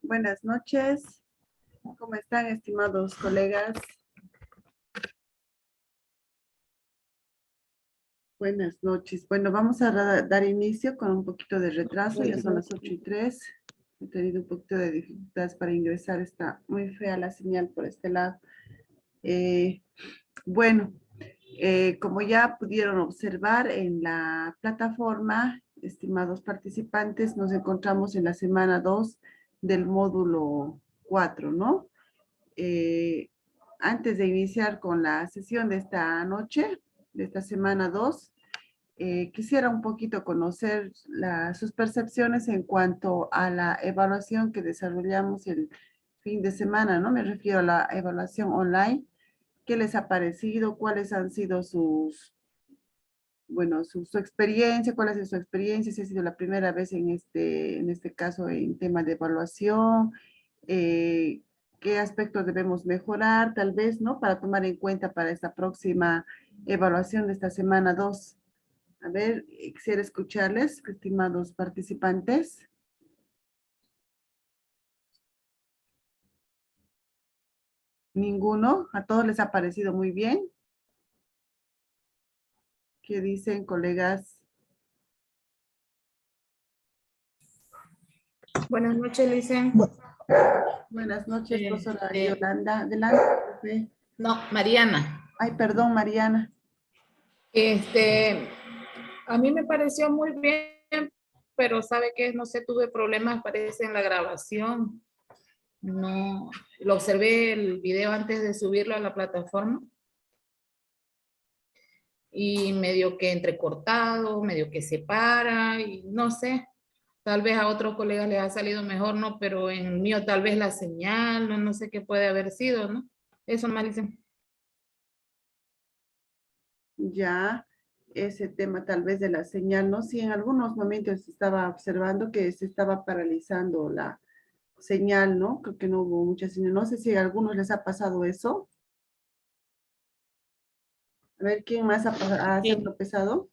Buenas noches. ¿Cómo están, estimados colegas? Buenas noches. Bueno, vamos a dar inicio con un poquito de retraso. Ya son las 8:03. He tenido un poquito de dificultades para ingresar. Está muy fea la señal por este lado. Bueno, como ya pudieron observar en la plataforma, estimados participantes, nos encontramos en la semana 2 del módulo 4, ¿no? Antes de iniciar con la sesión de esta noche, de esta semana 2, quisiera un poquito conocer sus percepciones en cuanto a la evaluación que desarrollamos el fin de semana, ¿no? Me refiero a la evaluación online. ¿Qué les ha parecido? ¿Cuáles han sido su experiencia? ¿Cuál ha sido su experiencia? Si ha sido la primera vez en este caso en tema de evaluación. Eh, ¿Qué aspectos debemos mejorar, tal vez, ¿no? Para tomar en cuenta para esta próxima evaluación de esta semana 2. A ver, quisiera escucharles, estimados participantes. ¿Ninguno? ¿A todos les ha parecido muy bien? ¿Qué dicen, colegas? Buenas noches, Licen. Buenas noches, profesora Yolanda. Adelante, profe. No, Mariana. Ay, perdón, Mariana. A mí me pareció muy bien, pero sabe que no sé, tuve problemas, parece, en la grabación. No, lo observé el video antes de subirlo a la plataforma y medio que entrecortado, medio que se para y no sé. Tal vez a otros colegas les ha salido mejor, ¿no? Pero en el mío tal vez la señal, no sé qué puede haber sido, ¿no? Eso nomás, Licen. Ya ese tema tal vez de la señal, ¿no? Sí, en algunos momentos estaba observando que se estaba paralizando la señal, ¿no? Creo que no hubo mucha señal. No sé si a algunos les ha pasado eso. A ver, ¿quién más ha Sí, tropezado?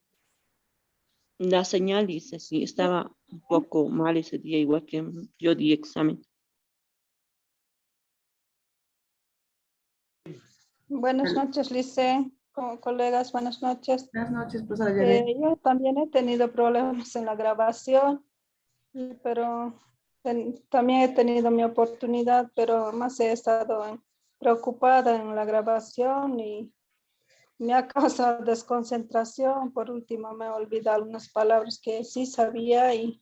la señal dice, sí, estaba un poco mal ese día, igual que yo di examen. Buenas noches, Lice, colegas, buenas noches. Buenas noches, profesora Janet. Yo también he tenido problemas en la grabación, pero también he tenido mi oportunidad, pero más he estado preocupada en la grabación y me ha causado desconcentración. Por último, me he olvidado algunas palabras que sí sabía y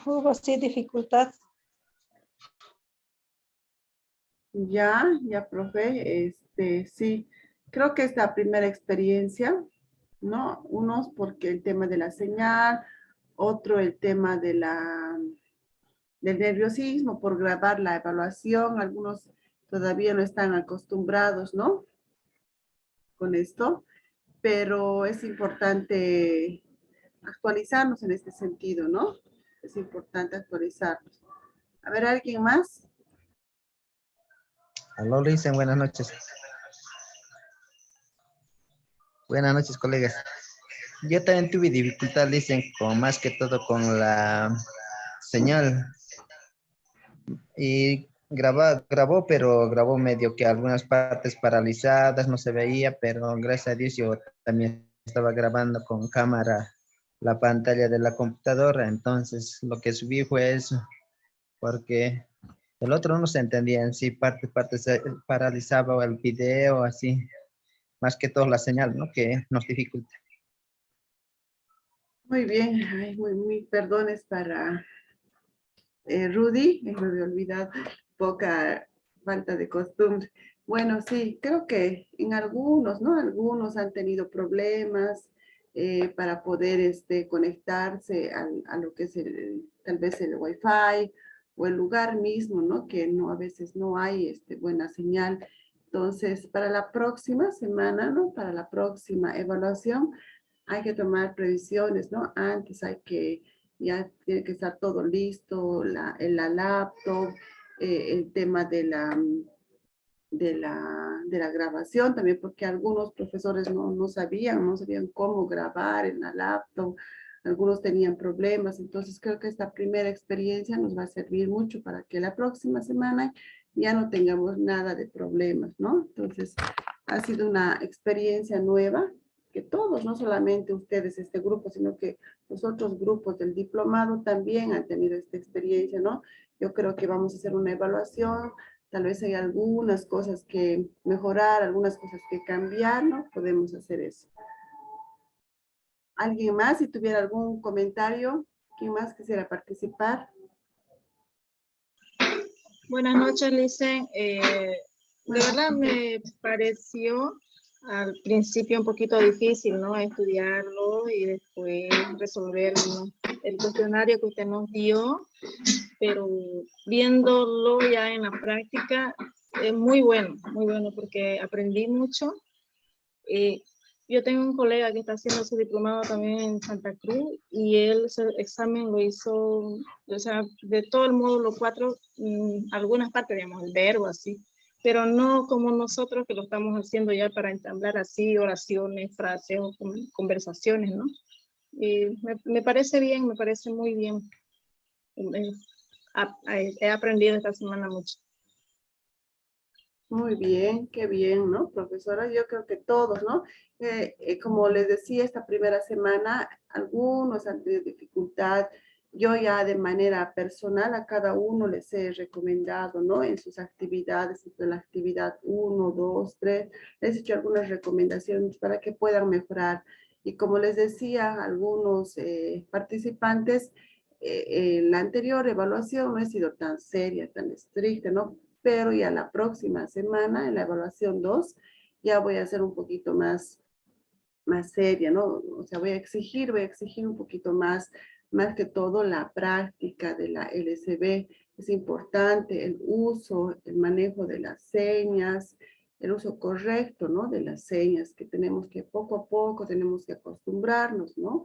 hubo sí dificultad. Ya, profe, sí, creo que es la primera experiencia, ¿no? Unos porque el tema de la señal, otro el tema del nerviosismo por grabar la evaluación, algunos todavía no están acostumbrados, ¿no? Con esto, pero es importante actualizarnos en este sentido, ¿no? Es importante actualizarnos. A ver, ¿alguien más? Aló, Luis, buenas noches. Buenas noches, colegas. Yo también tuve dificultad, dicen, con más que todo con la señal. Y grabó, pero grabó medio que algunas partes paralizadas, no se veía, pero gracias a Dios yo también estaba grabando con cámara la pantalla de la computadora, entonces lo que subí fue eso, porque el otro no se entendía en sí, parte se paralizaba el video, así, más que todo la señal, ¿no? Que nos dificulta. Muy bien, ay, muy perdones para Rudy, me había olvidado, poca falta de costumbre. Bueno, sí, creo que en algunos, ¿no? Algunos han tenido problemas para poder conectarse a lo que es tal vez el Wi-Fi o el lugar mismo, ¿no? Que no, a veces no hay buena señal. Entonces, para la próxima semana, ¿no? Para la próxima evaluación, hay que tomar previsiones, ¿no? Antes hay que ya tiene que estar todo listo, la laptop, el tema de la grabación también, porque algunos profesores no sabían cómo grabar en la laptop, algunos tenían problemas, entonces creo que esta primera experiencia nos va a servir mucho para que la próxima semana ya no tengamos nada de problemas, ¿no? Entonces, ha sido una experiencia nueva que todos, no solamente ustedes, este grupo, sino que los otros grupos del diplomado también han tenido esta experiencia, ¿no? Yo creo que vamos a hacer una evaluación, tal vez hay algunas cosas que mejorar, algunas cosas que cambiar, ¿no? Podemos hacer eso. ¿Alguien más? Si tuviera algún comentario, ¿quién más quisiera participar? Buenas noches, Licen. De verdad me pareció al principio un poquito difícil, ¿no? Estudiarlo y después resolver el cuestionario que usted nos dio, pero viéndolo ya en la práctica es muy bueno porque aprendí mucho. Yo tengo un colega que está haciendo su diplomado también en Santa Cruz y él ese examen lo hizo, o sea, de todo el módulo 4, algunas partes, digamos, el verbo, así, pero no como nosotros que lo estamos haciendo ya para entablar así oraciones, frases o conversaciones, ¿no? Y me parece bien, me parece muy bien. He aprendido esta semana mucho. Muy bien, qué bien, ¿no, profesora? Yo creo que todos, ¿no? Como les decía, esta primera semana, algunos han tenido dificultad. Yo ya de manera personal a cada uno les he recomendado, ¿no? En sus actividades, en la actividad 1, 2, 3, les he hecho algunas recomendaciones para que puedan mejorar. Y como les decía, algunos participantes, la anterior evaluación no ha sido tan seria, tan estricta, ¿no? Pero ya la próxima semana, en la evaluación 2, ya voy a ser un poquito más seria, ¿no? O sea, voy a exigir un poquito más que todo la práctica de la LSB. Es importante el uso, el manejo de las señas, el uso correcto, ¿no? De las señas, que tenemos que poco a poco, tenemos que acostumbrarnos, ¿no?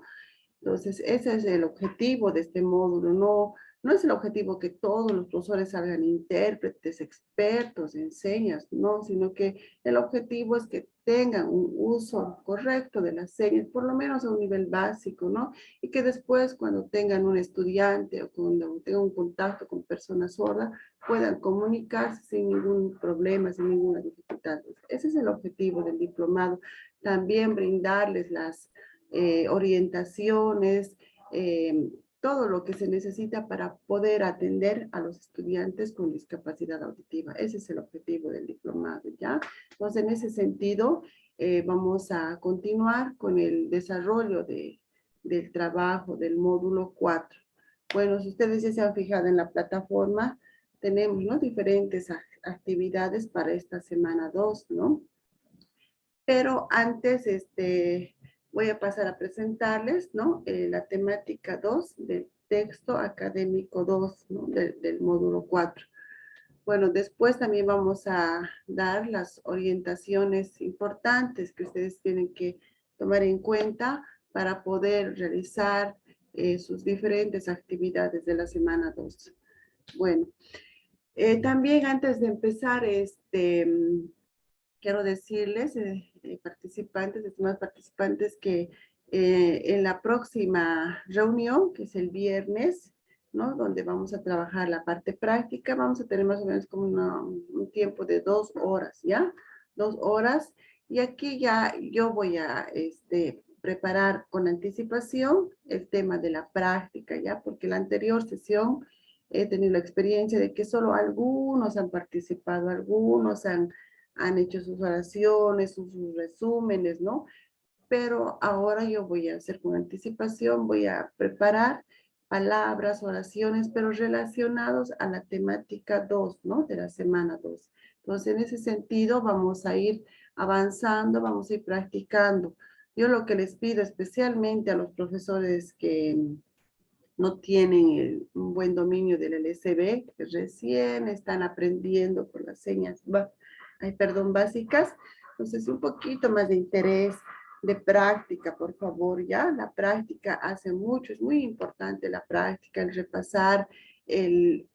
Entonces, ese es el objetivo de este módulo. No es el objetivo que todos los profesores salgan intérpretes, expertos en señas, no, sino que el objetivo es que tengan un uso correcto de las señas, por lo menos a un nivel básico, ¿no? Y que después, cuando tengan un estudiante o cuando tengan un contacto con personas sordas, puedan comunicarse sin ningún problema, sin ninguna dificultad. Ese es el objetivo del diplomado. También brindarles las orientaciones, todo lo que se necesita para poder atender a los estudiantes con discapacidad auditiva. Ese es el objetivo del diplomado, ¿ya? Entonces, en ese sentido, vamos a continuar con el desarrollo del trabajo del módulo 4. Bueno, si ustedes ya se han fijado en la plataforma, tenemos, ¿no?, diferentes actividades para esta semana 2, ¿no? Pero antes, voy a pasar a presentarles, ¿no? La temática 2 del texto académico 2, ¿no? Del módulo 4. Bueno, después también vamos a dar las orientaciones importantes que ustedes tienen que tomar en cuenta para poder realizar sus diferentes actividades de la semana 2. Bueno, también antes de empezar, quiero decirles, participantes, estimados participantes, que en la próxima reunión, que es el viernes, ¿no?, donde vamos a trabajar la parte práctica, vamos a tener más o menos como un tiempo de 2 horas, ¿ya? 2 horas. Y aquí ya yo voy a preparar con anticipación el tema de la práctica, ¿ya? Porque la anterior sesión he tenido la experiencia de que solo algunos han participado, algunos han hecho sus oraciones, sus resúmenes, ¿no? Pero ahora yo voy a hacer con anticipación, voy a preparar palabras, oraciones, pero relacionados a la temática 2, ¿no? De la semana 2. Entonces, en ese sentido, vamos a ir avanzando, vamos a ir practicando. Yo lo que les pido especialmente a los profesores que no tienen un buen dominio del LSB, que recién están aprendiendo por las señas, básicas. Entonces, un poquito más de interés, de práctica, por favor, ¿ya? La práctica hace mucho, es muy importante la práctica, el repasar, el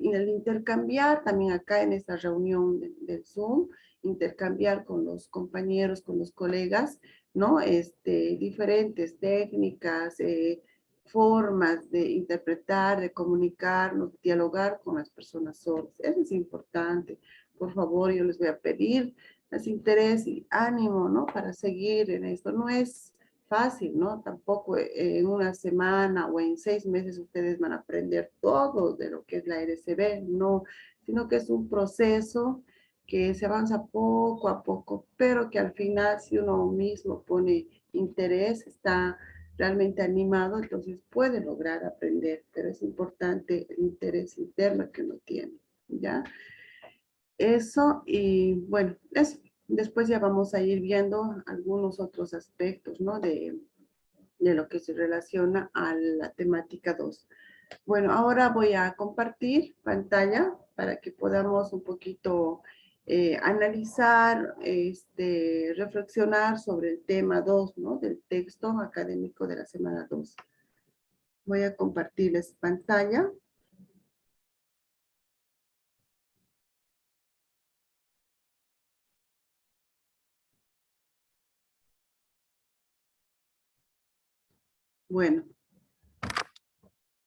intercambiar también acá en esta reunión del Zoom, intercambiar con los compañeros, con los colegas, ¿no? Diferentes técnicas, formas de interpretar, de comunicarnos, dialogar con las personas sordas. Eso es importante. Por favor, yo les voy a pedir más interés y ánimo, ¿no? Para seguir en esto. No es fácil, ¿no? Tampoco en una semana o en 6 meses ustedes van a aprender todo de lo que es la RCB, no, sino que es un proceso que se avanza poco a poco, pero que al final si uno mismo pone interés, está realmente animado, entonces puede lograr aprender, pero es importante el interés interno que uno tiene, ¿ya? Eso y bueno, eso. Después ya vamos a ir viendo algunos otros aspectos, ¿no? De lo que se relaciona a la temática 2. Bueno, ahora voy a compartir pantalla para que podamos un poquito analizar, reflexionar sobre el tema 2, ¿no? Del texto académico de la semana 2. Voy a compartirles pantalla. Bueno,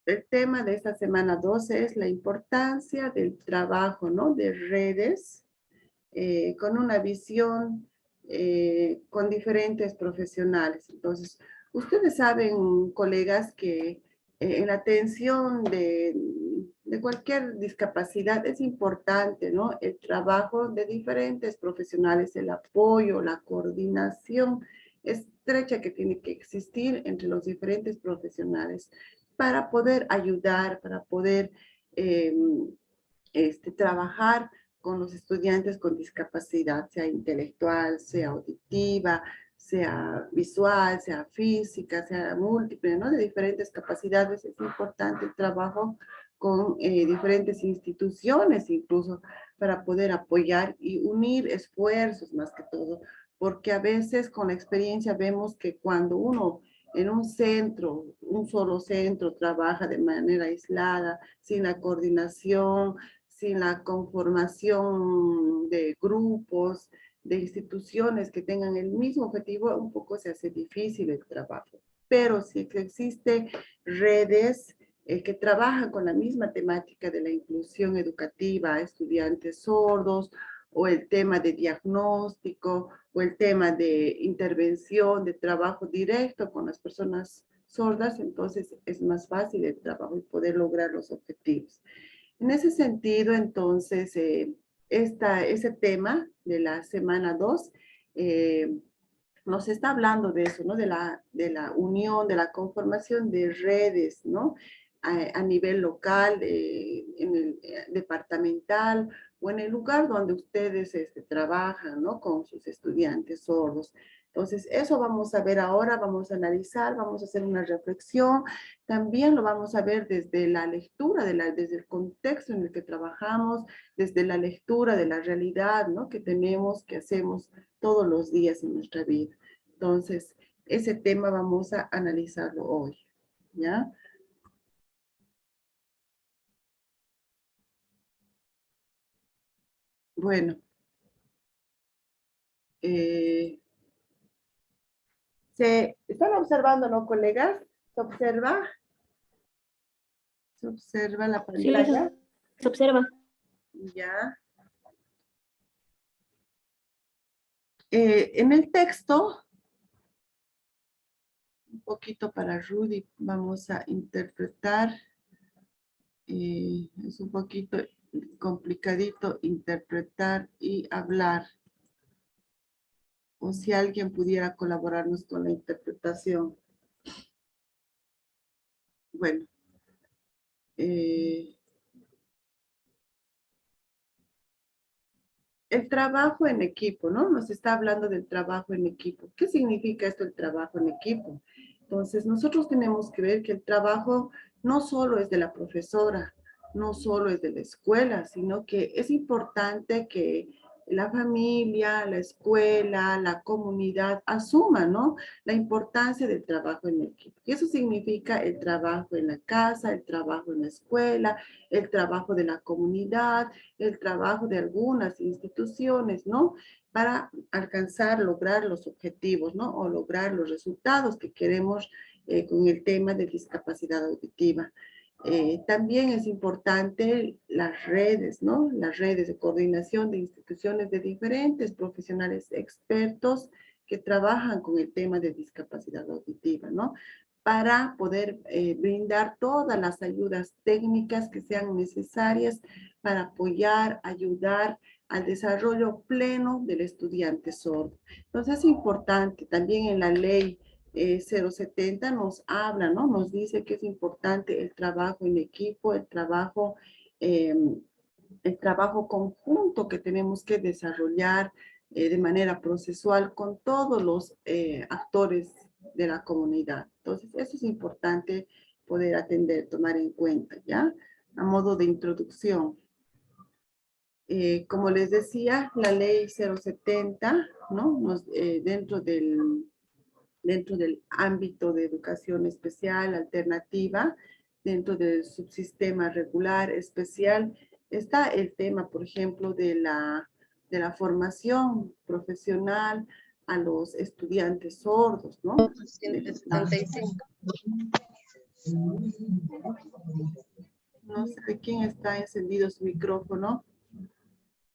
el tema de esta semana 12 es la importancia del trabajo, ¿no? De redes con una visión con diferentes profesionales. Entonces, ustedes saben, colegas, que en la atención de cualquier discapacidad es importante, ¿no? El trabajo de diferentes profesionales, el apoyo, la coordinación estrecha que tiene que existir entre los diferentes profesionales para poder ayudar, para poder trabajar con los estudiantes con discapacidad, sea intelectual, sea auditiva, sea visual, sea física, sea múltiple, ¿no? De diferentes capacidades. Es importante el trabajo con diferentes instituciones, incluso para poder apoyar y unir esfuerzos más que todo, porque a veces con la experiencia vemos que cuando uno en un centro, un solo centro, trabaja de manera aislada, sin la coordinación, sin la conformación de grupos, de instituciones que tengan el mismo objetivo, un poco se hace difícil el trabajo. Pero si existen redes que trabajan con la misma temática de la inclusión educativa a estudiantes sordos, o el tema de diagnóstico, o el tema de intervención, de trabajo directo con las personas sordas, entonces es más fácil el trabajo y poder lograr los objetivos. En ese sentido, entonces, ese tema de la semana 2 nos está hablando de eso, ¿no? De la unión, de la conformación de redes, ¿no? A nivel local, en el departamental o en el lugar donde ustedes trabajan, ¿no? Con sus estudiantes sordos. Entonces, eso vamos a ver ahora, vamos a analizar, vamos a hacer una reflexión. También lo vamos a ver desde la lectura, desde el contexto en el que trabajamos, desde la lectura de la realidad, ¿no? Que tenemos, que hacemos todos los días en nuestra vida. Entonces, ese tema vamos a analizarlo hoy, ¿ya? Bueno. ¿Se están observando, no, colegas? ¿Se observa? ¿Se observa la pantalla? Sí, se observa. Ya. En el texto, un poquito para Rudy, vamos a interpretar. Es un poquito complicadito interpretar y hablar. O si alguien pudiera colaborarnos con la interpretación. Bueno. El trabajo en equipo, ¿no? Nos está hablando del trabajo en equipo. ¿Qué significa esto, el trabajo en equipo? Entonces, nosotros tenemos que ver que el trabajo no solo es de la profesora, no solo es de la escuela, sino que es importante que la familia, la escuela, la comunidad asuman, ¿no?, la importancia del trabajo en equipo. Y eso significa el trabajo en la casa, el trabajo en la escuela, el trabajo de la comunidad, el trabajo de algunas instituciones, ¿no?, para alcanzar, lograr los objetivos, ¿no?, o lograr los resultados que queremos con el tema de discapacidad auditiva. También es importante las redes, ¿no?, las redes de coordinación de instituciones de diferentes profesionales expertos que trabajan con el tema de discapacidad auditiva, ¿no?, para poder brindar todas las ayudas técnicas que sean necesarias para apoyar, ayudar al desarrollo pleno del estudiante sordo. Entonces es importante también en la ley 070 nos habla, ¿no?, nos dice que es importante el trabajo en equipo, el trabajo conjunto que tenemos que desarrollar de manera procesual con todos los actores de la comunidad. Entonces, eso es importante poder atender, tomar en cuenta, ¿ya? A modo de introducción. Como les decía, la ley 070, ¿no?, dentro del ámbito de educación especial, alternativa, dentro del subsistema regular especial, está el tema, por ejemplo, de la formación profesional a los estudiantes sordos, ¿no? 175. No sé de quién está encendido su micrófono.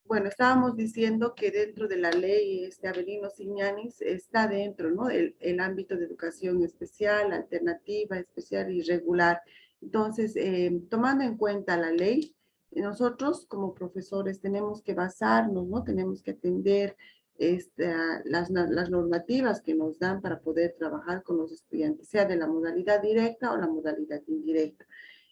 Bueno, estábamos diciendo que dentro de la ley Avelino Siñanis está dentro, ¿no?, el ámbito de educación especial, alternativa, especial y regular. Entonces, tomando en cuenta la ley, nosotros como profesores tenemos que basarnos, ¿no?, tenemos que atender las normativas que nos dan para poder trabajar con los estudiantes, sea de la modalidad directa o la modalidad indirecta.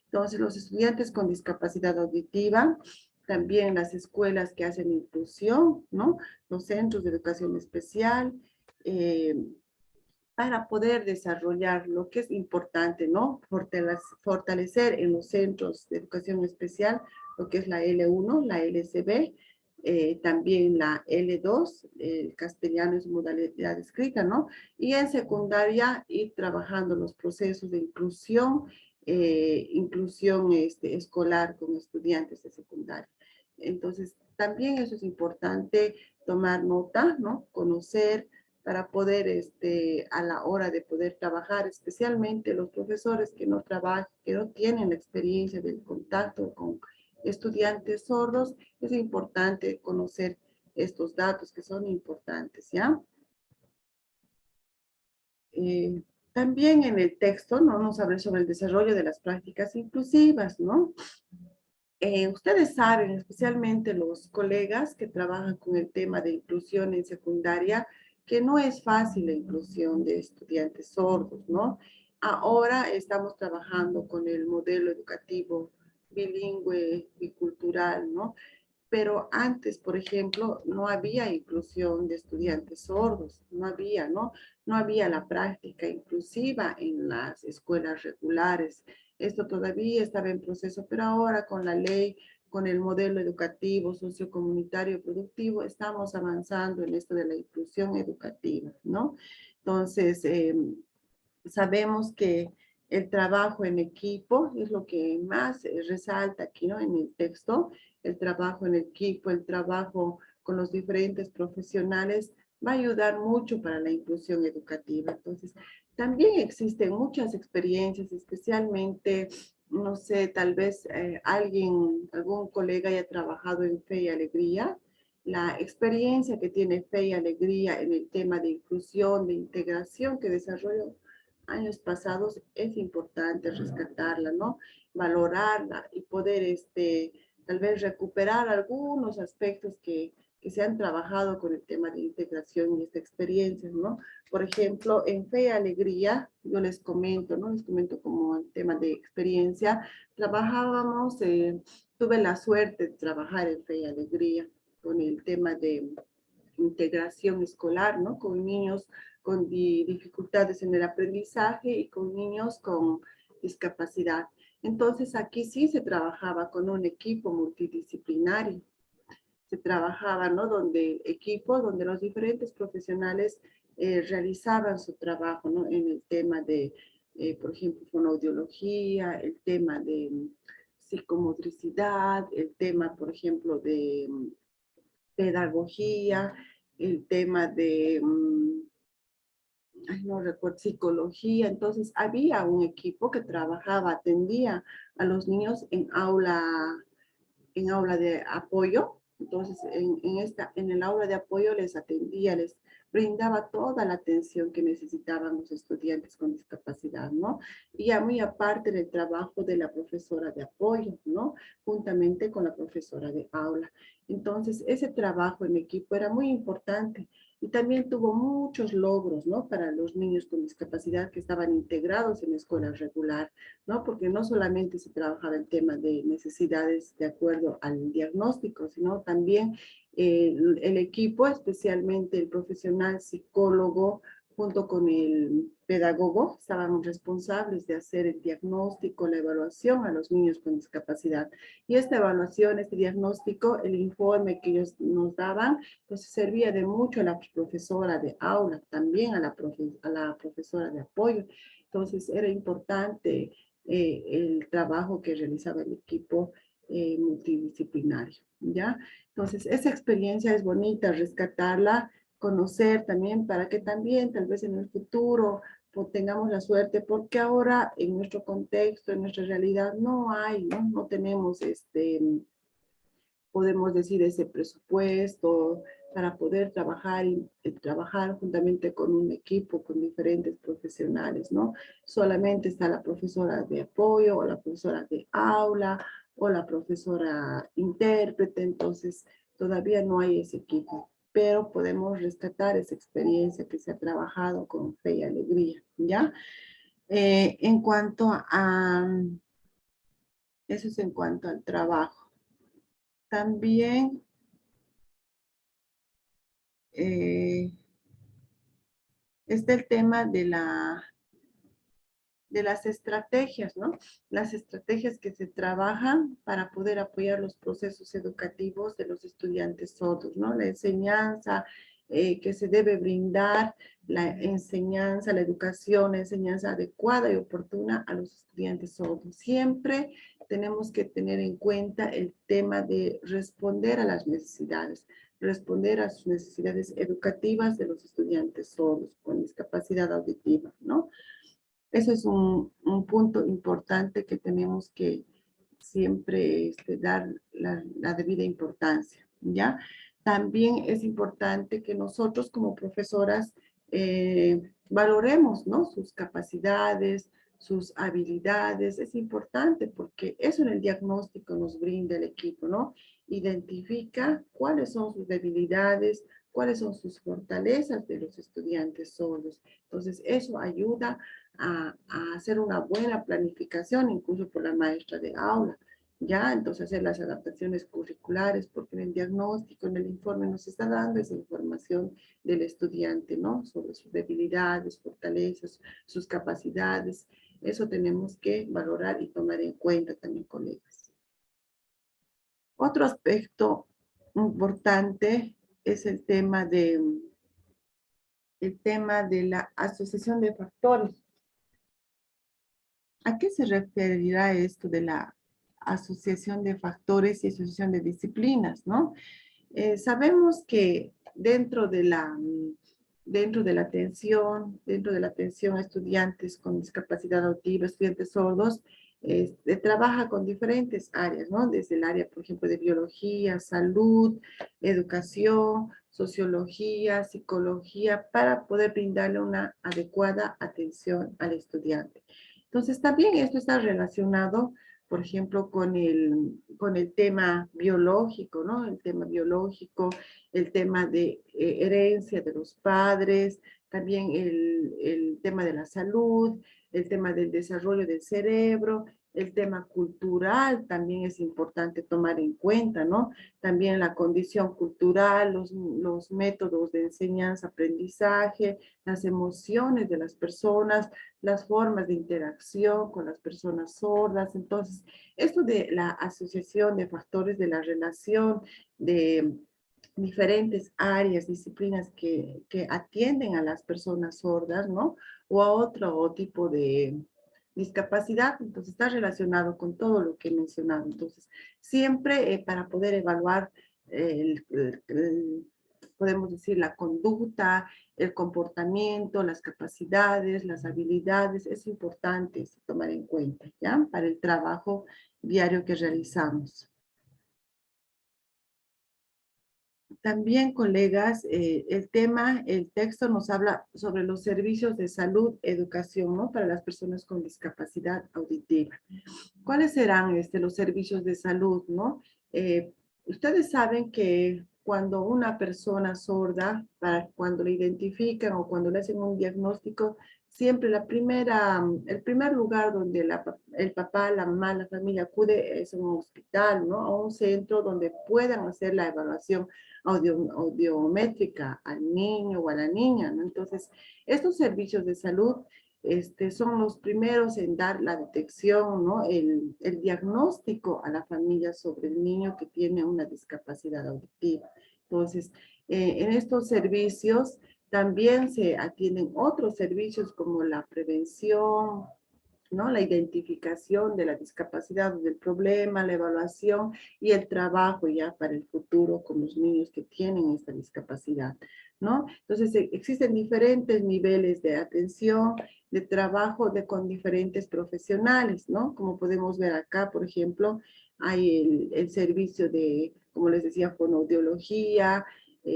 Entonces, los estudiantes con discapacidad auditiva, también las escuelas que hacen inclusión, ¿no?, los centros de educación especial, para poder desarrollar lo que es importante, ¿no?, fortalecer en los centros de educación especial lo que es la L1, la LCB, también la L2, el castellano es modalidad escrita, ¿no? Y en secundaria ir trabajando los procesos de inclusión, escolar con estudiantes de secundaria. Entonces, también eso es importante tomar nota, ¿no?, conocer para poder, a la hora de poder trabajar, especialmente los profesores que no trabajan, que no tienen la experiencia del contacto con estudiantes sordos, es importante conocer estos datos que son importantes, ¿ya? También en el texto, ¿no?, nos habla sobre el desarrollo de las prácticas inclusivas, ¿no? Ustedes saben, especialmente los colegas que trabajan con el tema de inclusión en secundaria, que no es fácil la inclusión de estudiantes sordos, ¿no? Ahora estamos trabajando con el modelo educativo bilingüe y cultural, ¿no? Pero antes, por ejemplo, no había inclusión de estudiantes sordos, no había, ¿no? No había la práctica inclusiva en las escuelas regulares. Esto todavía estaba en proceso, pero ahora con la ley, con el modelo educativo, sociocomunitario, productivo, estamos avanzando en esto de la inclusión educativa, ¿no? Entonces, sabemos que el trabajo en equipo es lo que más resalta aquí, ¿no?, en el texto. El trabajo en equipo, el trabajo con los diferentes profesionales va a ayudar mucho para la inclusión educativa. Entonces, también existen muchas experiencias, especialmente, no sé, tal vez algún colega haya trabajado en Fe y Alegría. La experiencia que tiene Fe y Alegría en el tema de inclusión, de integración que desarrolló años pasados, es importante rescatarla, ¿no? Valorarla y poder, tal vez recuperar algunos aspectos que se han trabajado con el tema de integración y esta experiencia, ¿no? Por ejemplo, en Fe y Alegría, yo les comento, ¿no? Les comento como el tema de experiencia. Trabajábamos, tuve la suerte de trabajar en Fe y Alegría con el tema de integración escolar, ¿no? Con niños con dificultades en el aprendizaje y con niños con discapacidad. Entonces, aquí sí se trabajaba con un equipo multidisciplinario. se trabajaba, ¿no? Donde equipos, donde los diferentes profesionales realizaban su trabajo, ¿no? En el tema de, por ejemplo, fonoaudiología, el tema de psicomotricidad, el tema, por ejemplo, de pedagogía, el tema de, ay, no recuerdo, psicología. Entonces, había un equipo que trabajaba, atendía a los niños en aula de apoyo. Entonces, en el aula de apoyo les atendía, les brindaba toda la atención que necesitaban los estudiantes con discapacidad, ¿no? Y ya muy aparte del trabajo de la profesora de apoyo, ¿no? Juntamente con la profesora de aula. Entonces, ese trabajo en equipo era muy importante y también tuvo muchos logros, ¿no? Para los niños con discapacidad que estaban integrados en la escuela regular, ¿no? Porque no solamente se trabajaba el tema de necesidades de acuerdo al diagnóstico, sino también el equipo, especialmente el profesional psicólogo, junto con el pedagogo, estaban responsables de hacer el diagnóstico, la evaluación a los niños con discapacidad. Y esta evaluación, este diagnóstico, el informe que ellos nos daban, pues servía de mucho a la profesora de aula, también a la profesora de apoyo. Entonces era importante el trabajo que realizaba el equipo multidisciplinario, ¿ya? Entonces, esa experiencia es bonita, rescatarla, conocer también, para que también tal vez en el futuro pues, tengamos la suerte, porque ahora en nuestro contexto, en nuestra realidad, no hay, ¿no? No tenemos podemos decir, ese presupuesto para poder trabajar y trabajar juntamente con un equipo, con diferentes profesionales, ¿no? Solamente está la profesora de apoyo o la profesora de aula o la profesora intérprete, entonces todavía no hay ese equipo, pero podemos rescatar esa experiencia que se ha trabajado con fe y alegría, ¿ya? En cuanto a, eso es en cuanto al trabajo. También está el tema de las estrategias, ¿no? Las estrategias que se trabajan para poder apoyar los procesos educativos de los estudiantes sordos, ¿no? La enseñanza que se debe brindar, la enseñanza, la educación, la enseñanza adecuada y oportuna a los estudiantes sordos. Siempre tenemos que tener en cuenta el tema de responder a las necesidades, responder a sus necesidades educativas de los estudiantes sordos con discapacidad auditiva, ¿no? Ese es un punto importante que tenemos que siempre dar la debida importancia, ¿ya? También es importante que nosotros como profesoras valoremos, ¿no? Sus capacidades, sus habilidades. Es importante porque eso en el diagnóstico nos brinda el equipo, ¿no? Identifica cuáles son sus debilidades, cuáles son sus fortalezas de los estudiantes sordos. Entonces, eso ayuda a hacer una buena planificación, incluso por la maestra de aula, ¿ya? Entonces, hacer las adaptaciones curriculares, porque en el diagnóstico, en el informe, nos está dando esa información del estudiante, ¿no? Sobre sus debilidades, fortalezas, sus capacidades. Eso tenemos que valorar y tomar en cuenta también, colegas. Otro aspecto importante es el tema de la asociación de factores. ¿A qué se referirá esto de la asociación de factores y asociación de disciplinas, no? Sabemos que dentro de la atención a estudiantes con discapacidad auditiva, estudiantes sordos, trabaja con diferentes áreas, ¿no? Desde el área, por ejemplo, de biología, salud, educación, sociología, psicología, para poder brindarle una adecuada atención al estudiante. Entonces, también esto está relacionado, por ejemplo, con el tema biológico, ¿no? El tema biológico, el tema de herencia de los padres, también el tema de la salud, el tema del desarrollo del cerebro, El tema cultural también es importante tomar en cuenta, ¿no? También la condición cultural, los métodos de enseñanza, aprendizaje, las emociones de las personas, las formas de interacción con las personas sordas. Entonces, esto de la asociación de factores de la relación, de diferentes áreas, disciplinas que atienden a las personas sordas, ¿no? O a otro tipo de discapacidad, entonces está relacionado con todo lo que he mencionado. Entonces, siempre para poder evaluar, podemos decir, la conducta, el comportamiento, las capacidades, las habilidades, es importante tomar en cuenta, ¿ya? Para el trabajo diario que realizamos. También, colegas, el texto nos habla sobre los servicios de salud, educación, ¿no? Para las personas con discapacidad auditiva. ¿Cuáles serán los servicios de salud, no? Ustedes saben que cuando una persona sorda, cuando la identifican o cuando le hacen un diagnóstico, siempre el primer lugar donde el papá, la mamá, la familia acude es a un hospital, ¿no? A un centro donde puedan hacer la evaluación audiométrica al niño o a la niña, ¿no? Entonces, estos servicios de salud son los primeros en dar la detección, ¿no? El diagnóstico a la familia sobre el niño que tiene una discapacidad auditiva. Entonces, en estos servicios también se atienden otros servicios como la prevención, ¿no? La identificación de la discapacidad o del problema, la evaluación y el trabajo ya para el futuro con los niños que tienen esta discapacidad, ¿no? Entonces, existen diferentes niveles de atención, de trabajo con diferentes profesionales, ¿no? Como podemos ver acá, por ejemplo, hay el servicio de, como les decía, fonoaudiología,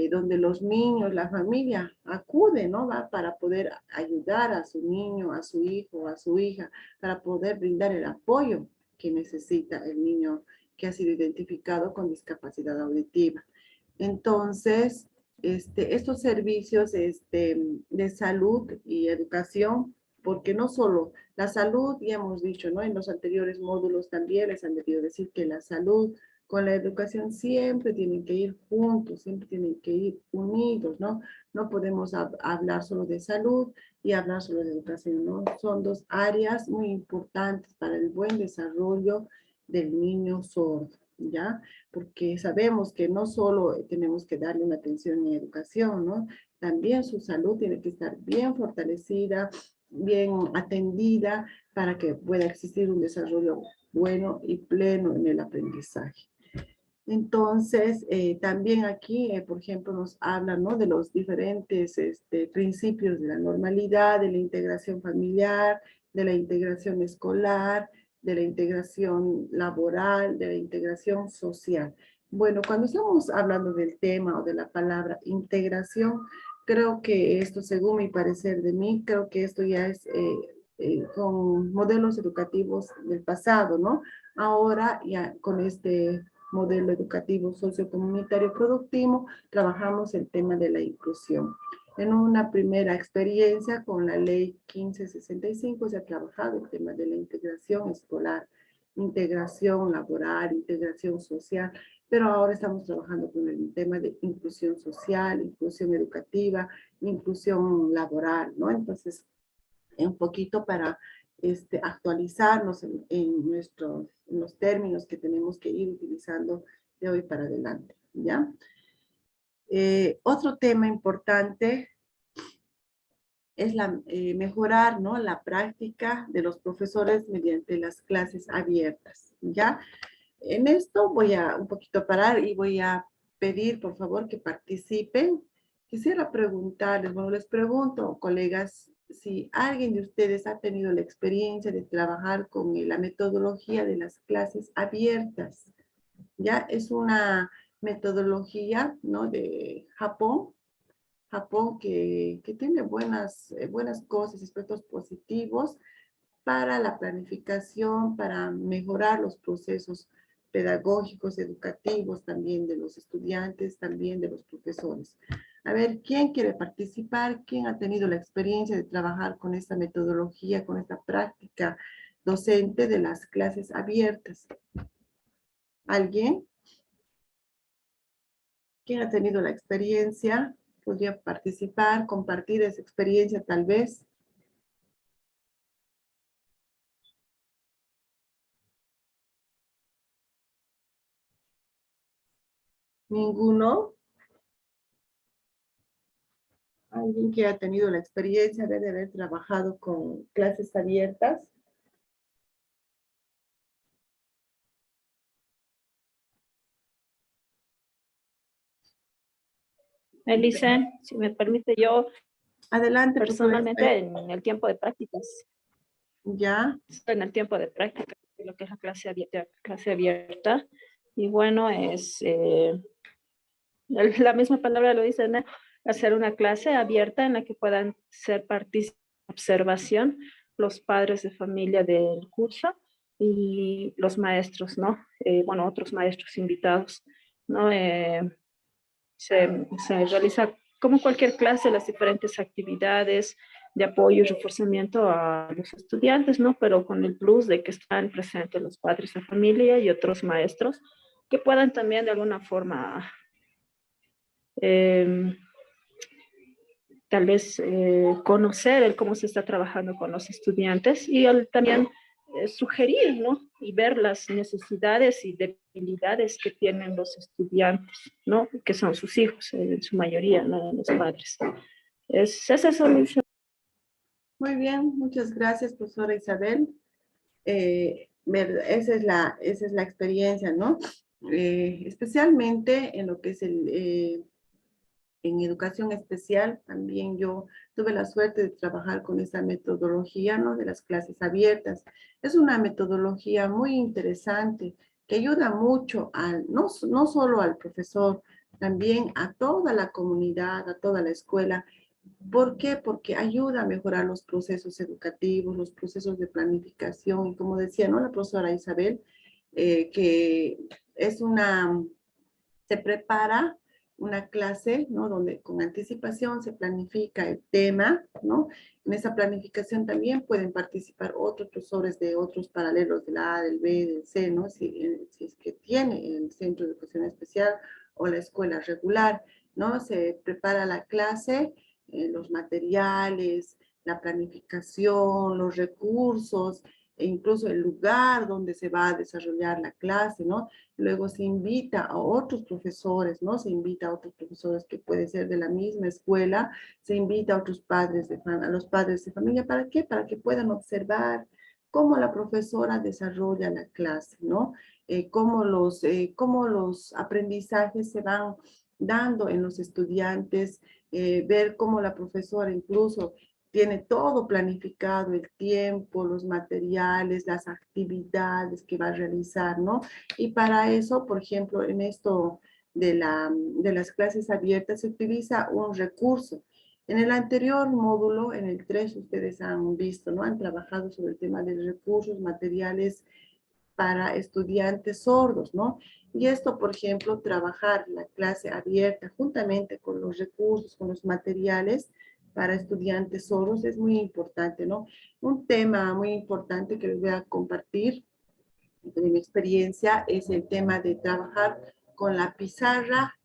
donde los niños, la familia acude, ¿no? Va para poder ayudar a su niño, a su hijo, a su hija, para poder brindar el apoyo que necesita el niño que ha sido identificado con discapacidad auditiva. Entonces, estos servicios de salud y educación, porque no solo la salud, ya hemos dicho, ¿no? En los anteriores módulos también les han debido decir que la salud con la educación siempre tienen que ir juntos, siempre tienen que ir unidos, ¿no? No podemos hablar solo de salud y hablar solo de educación, ¿no? Son dos áreas muy importantes para el buen desarrollo del niño sordo, ¿ya? Porque sabemos que no solo tenemos que darle una atención en educación, ¿no? También su salud tiene que estar bien fortalecida, bien atendida para que pueda existir un desarrollo bueno y pleno en el aprendizaje. Entonces, también aquí, por ejemplo, nos habla, ¿no? De los diferentes principios de la normalidad, de la integración familiar, de la integración escolar, de la integración laboral, de la integración social. Bueno, cuando estamos hablando del tema o de la palabra integración, creo que esto, según mi parecer de mí, creo que esto ya es con modelos educativos del pasado, ¿no? Ahora ya con este modelo educativo sociocomunitario productivo, trabajamos el tema de la inclusión. En una primera experiencia con la ley 1565 se ha trabajado el tema de la integración escolar, integración laboral, integración social, pero ahora estamos trabajando con el tema de inclusión social, inclusión educativa, inclusión laboral, ¿no? Entonces, un poquito para actualizarnos en los términos que tenemos que ir utilizando de hoy para adelante, ¿ya? Otro tema importante es mejorar, ¿no? La práctica de los profesores mediante las clases abiertas, ¿ya? En esto voy a un poquito parar y voy a pedir, por favor, que participen. Quisiera preguntarles, bueno, les pregunto, colegas, si alguien de ustedes ha tenido la experiencia de trabajar con la metodología de las clases abiertas. Ya es una metodología, ¿no? De Japón que tiene buenas cosas, aspectos positivos para la planificación, para mejorar los procesos pedagógicos, educativos, también de los estudiantes, también de los profesores. A ver, ¿quién quiere participar? ¿Quién ha tenido la experiencia de trabajar con esta metodología, con esta práctica docente de las clases abiertas. ¿Alguien? ¿Quién ha tenido la experiencia? Podría participar, compartir esa experiencia tal vez. ¿Ninguno? ¿Alguien que ha tenido la experiencia de haber trabajado con clases abiertas? Elise, si me permite, yo Adelante, personalmente en el tiempo de prácticas, ya. en el tiempo de práctica, lo que es la clase abierta, y bueno, es la misma palabra lo dice, ¿no? Hacer una clase abierta en la que puedan ser partícipes de observación los padres de familia del curso y los maestros, ¿no? Bueno, otros maestros invitados, ¿no? Se realiza como cualquier clase las diferentes actividades de apoyo y reforzamiento a los estudiantes, ¿no? Pero con el plus de que están presentes los padres de familia y otros maestros que puedan también de alguna forma tal vez conocer el cómo se está trabajando con los estudiantes y también sugerir, ¿no? Y ver las necesidades y debilidades que tienen los estudiantes, ¿no? Que son sus hijos, en su mayoría, ¿no? Los padres. Es eso, Luisa. Muy bien, muchas gracias, profesora Isabel. Esa es la experiencia, ¿no? Especialmente en lo que es en educación especial, también yo tuve la suerte de trabajar con esa metodología, ¿no? De las clases abiertas. Es una metodología muy interesante que ayuda mucho no solo al profesor, también a toda la comunidad, a toda la escuela. ¿Por qué? Porque ayuda a mejorar los procesos educativos, los procesos de planificación. Y como decía, ¿no? La profesora Isabel, que se prepara una clase, ¿no? Donde con anticipación se planifica el tema, ¿no? En esa planificación también pueden participar otros profesores de otros paralelos de la A, del B, del C, ¿no? Si es que tiene el centro de educación especial o la escuela regular, ¿no? Se prepara la clase, los materiales, la planificación, los recursos, e incluso el lugar donde se va a desarrollar la clase, ¿no? Luego se invita a otros profesores, ¿no? Se invita a otros profesores que pueden ser de la misma escuela, se invita a otros a los padres de familia, ¿para qué? Para que puedan observar cómo la profesora desarrolla la clase, ¿no? Cómo los aprendizajes se van dando en los estudiantes, ver cómo la profesora incluso tiene todo planificado, el tiempo, los materiales, las actividades que va a realizar, ¿no? Y para eso, por ejemplo, en esto de las clases abiertas se utiliza un recurso. En el anterior módulo, en el 3, ustedes han visto, ¿no? Han trabajado sobre el tema de recursos, materiales para estudiantes sordos, ¿no? Y esto, por ejemplo, trabajar la clase abierta juntamente con los recursos, con los materiales para estudiantes sordos es muy importante, ¿no? Un tema muy importante que les voy a compartir de mi experiencia es el tema de trabajar con la pizarra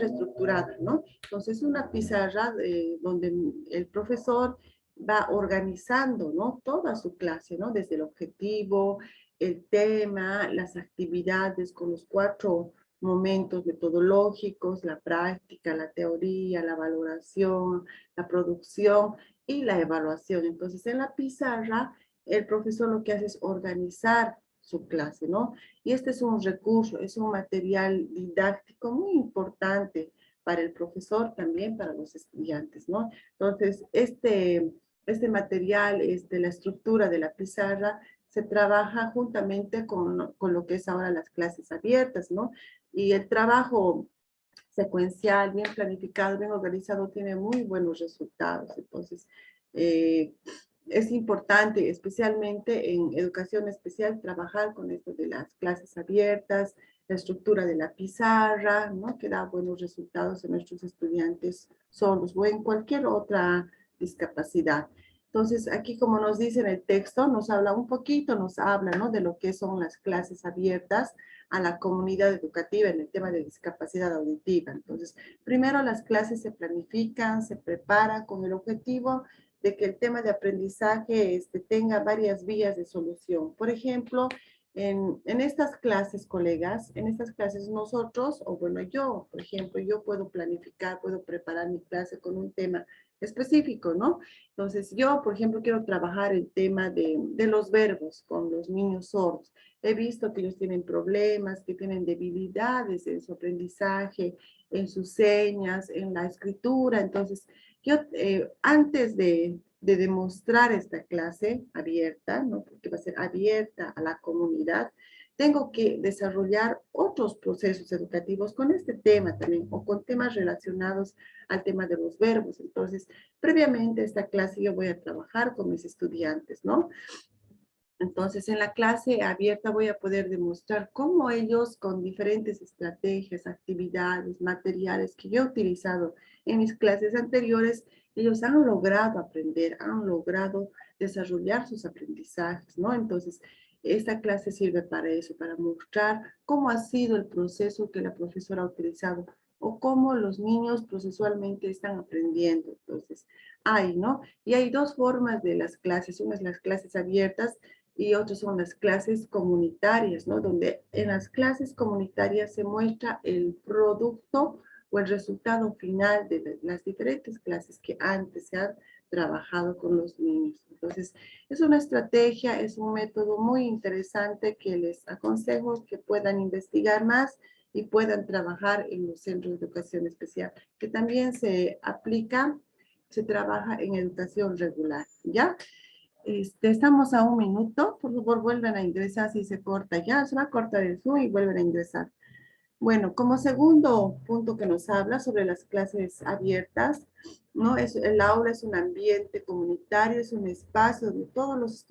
estructurada, ¿no? Entonces, una pizarra donde el profesor va organizando, ¿no? Toda su clase, ¿no? Desde el objetivo, el tema, las actividades con los 4 momentos metodológicos, la práctica, la teoría, la valoración, la producción y la evaluación. Entonces, en la pizarra, el profesor lo que hace es organizar su clase, ¿no? Y este es un recurso, es un material didáctico muy importante para el profesor, también para los estudiantes, ¿no? Entonces, este material, la estructura de la pizarra, se trabaja juntamente con lo que es ahora las clases abiertas, ¿no? Y el trabajo secuencial, bien planificado, bien organizado, tiene muy buenos resultados. Entonces, es importante, especialmente en educación especial, trabajar con esto de las clases abiertas, la estructura de la pizarra, ¿no? Que da buenos resultados en nuestros estudiantes sordos o en cualquier otra discapacidad. Entonces, aquí como nos dice en el texto, nos habla un poquito, nos habla, ¿no?, de lo que son las clases abiertas a la comunidad educativa en el tema de discapacidad auditiva. Entonces, primero las clases se planifican, se preparan con el objetivo de que el tema de aprendizaje tenga varias vías de solución. Por ejemplo, en estas clases, colegas, en estas clases nosotros, o bueno, yo, por ejemplo, yo puedo planificar, puedo preparar mi clase con un tema específico, ¿no? Entonces, yo, por ejemplo, quiero trabajar el tema de los verbos con los niños sordos. He visto que ellos tienen problemas, que tienen debilidades en su aprendizaje, en sus señas, en la escritura. Entonces, yo antes de demostrar esta clase abierta, ¿no?, porque va a ser abierta a la comunidad, tengo que desarrollar otros procesos educativos con este tema también, o con temas relacionados al tema de los verbos. Entonces, previamente a esta clase yo voy a trabajar con mis estudiantes, ¿no? Entonces, en la clase abierta voy a poder demostrar cómo ellos, con diferentes estrategias, actividades, materiales que yo he utilizado en mis clases anteriores, ellos han logrado aprender, han logrado desarrollar sus aprendizajes, ¿no? Entonces, esta clase sirve para eso, para mostrar cómo ha sido el proceso que la profesora ha utilizado o cómo los niños procesualmente están aprendiendo. Entonces, ¿no? Y hay dos formas de las clases. Una es las clases abiertas, y otras son las clases comunitarias, ¿no? Donde en las clases comunitarias se muestra el producto o el resultado final de las diferentes clases que antes se han trabajado con los niños. Entonces, es una estrategia, es un método muy interesante que les aconsejo que puedan investigar más y puedan trabajar en los centros de educación especial, que también se aplica, se trabaja en educación regular, ¿ya? Estamos a 1 minuto, por favor vuelvan a ingresar si se corta ya, se va a cortar el Zoom y vuelven a ingresar. Bueno, como segundo punto que nos habla sobre las clases abiertas, ¿no? El aula es un ambiente comunitario, es un espacio donde todos los